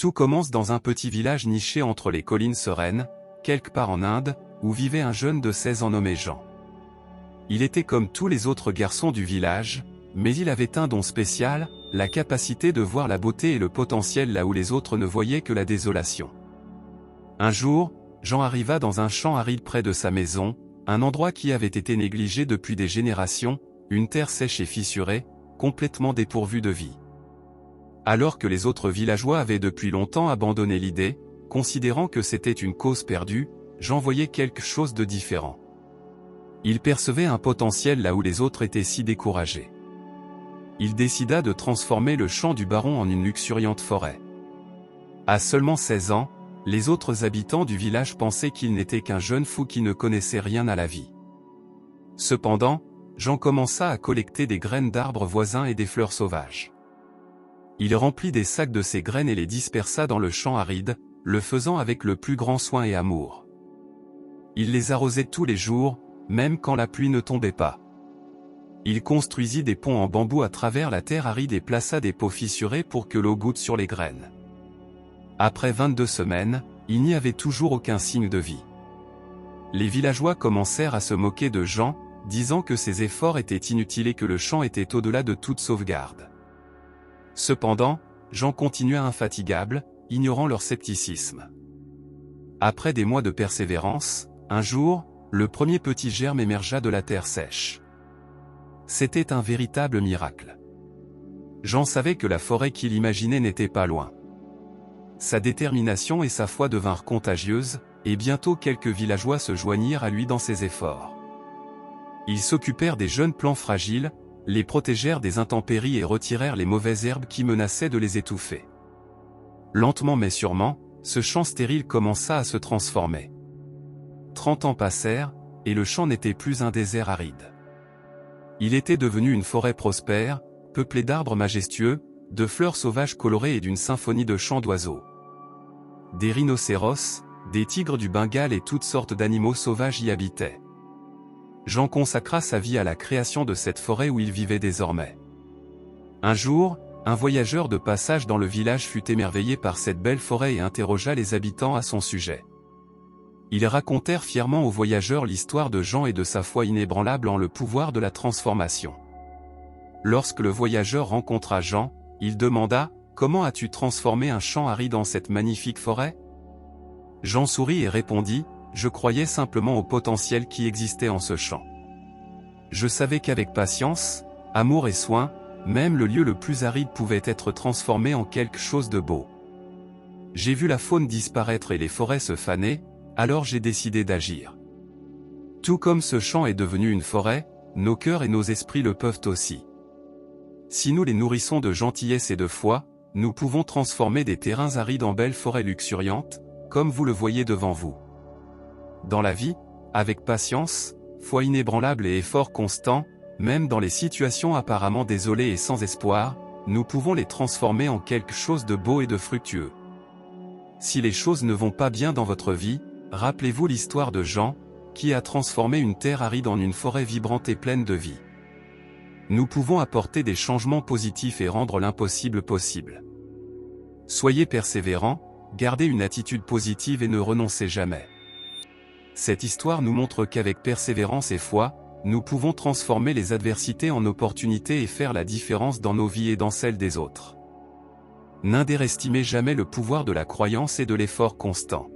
Tout commence dans un petit village niché entre les collines sereines, quelque part en Inde, où vivait un jeune de 16 ans nommé Jean. Il était comme tous les autres garçons du village, mais il avait un don spécial, la capacité de voir la beauté et le potentiel là où les autres ne voyaient que la désolation. Un jour, Jean arriva dans un champ aride près de sa maison, un endroit qui avait été négligé depuis des générations, une terre sèche et fissurée, complètement dépourvue de vie. Alors que les autres villageois avaient depuis longtemps abandonné l'idée, considérant que c'était une cause perdue, Jean voyait quelque chose de différent. Il percevait un potentiel là où les autres étaient si découragés. Il décida de transformer le champ du baron en une luxuriante forêt. À seulement 16 ans, les autres habitants du village pensaient qu'il n'était qu'un jeune fou qui ne connaissait rien à la vie. Cependant, Jean commença à collecter des graines d'arbres voisins et des fleurs sauvages. Il remplit des sacs de ces graines et les dispersa dans le champ aride, le faisant avec le plus grand soin et amour. Il les arrosait tous les jours, même quand la pluie ne tombait pas. Il construisit des ponts en bambou à travers la terre aride et plaça des pots fissurés pour que l'eau goutte sur les graines. Après 22 semaines, il n'y avait toujours aucun signe de vie. Les villageois commencèrent à se moquer de Jean, disant que ses efforts étaient inutiles et que le champ était au-delà de toute sauvegarde. Cependant, Jean continua infatigable, ignorant leur scepticisme. Après des mois de persévérance, un jour, le premier petit germe émergea de la terre sèche. C'était un véritable miracle. Jean savait que la forêt qu'il imaginait n'était pas loin. Sa détermination et sa foi devinrent contagieuses, et bientôt quelques villageois se joignirent à lui dans ses efforts. Ils s'occupèrent des jeunes plants fragiles, les protégèrent des intempéries et retirèrent les mauvaises herbes qui menaçaient de les étouffer. Lentement mais sûrement, ce champ stérile commença à se transformer. 30 ans passèrent, et le champ n'était plus un désert aride. Il était devenu une forêt prospère, peuplée d'arbres majestueux, de fleurs sauvages colorées et d'une symphonie de chants d'oiseaux. Des rhinocéros, des tigres du Bengale et toutes sortes d'animaux sauvages y habitaient. Jean consacra sa vie à la création de cette forêt où il vivait désormais. Un jour, un voyageur de passage dans le village fut émerveillé par cette belle forêt et interrogea les habitants à son sujet. Ils racontèrent fièrement aux voyageurs l'histoire de Jean et de sa foi inébranlable en le pouvoir de la transformation. Lorsque le voyageur rencontra Jean, il demanda « Comment as-tu transformé un champ aride en cette magnifique forêt ?» Jean sourit et répondit « Je croyais simplement au potentiel qui existait en ce champ. Je savais qu'avec patience, amour et soin, même le lieu le plus aride pouvait être transformé en quelque chose de beau. J'ai vu la faune disparaître et les forêts se faner, alors j'ai décidé d'agir. Tout comme ce champ est devenu une forêt, nos cœurs et nos esprits le peuvent aussi. Si nous les nourrissons de gentillesse et de foi, nous pouvons transformer des terrains arides en belles forêts luxuriantes, comme vous le voyez devant vous. Dans la vie, avec patience, foi inébranlable et effort constant, même dans les situations apparemment désolées et sans espoir, nous pouvons les transformer en quelque chose de beau et de fructueux. Si les choses ne vont pas bien dans votre vie, rappelez-vous l'histoire de Jean, qui a transformé une terre aride en une forêt vibrante et pleine de vie. Nous pouvons apporter des changements positifs et rendre l'impossible possible. Soyez persévérants, gardez une attitude positive et ne renoncez jamais. Cette histoire nous montre qu'avec persévérance et foi, nous pouvons transformer les adversités en opportunités et faire la différence dans nos vies et dans celles des autres. N'inderestimez jamais le pouvoir de la croyance et de l'effort constant.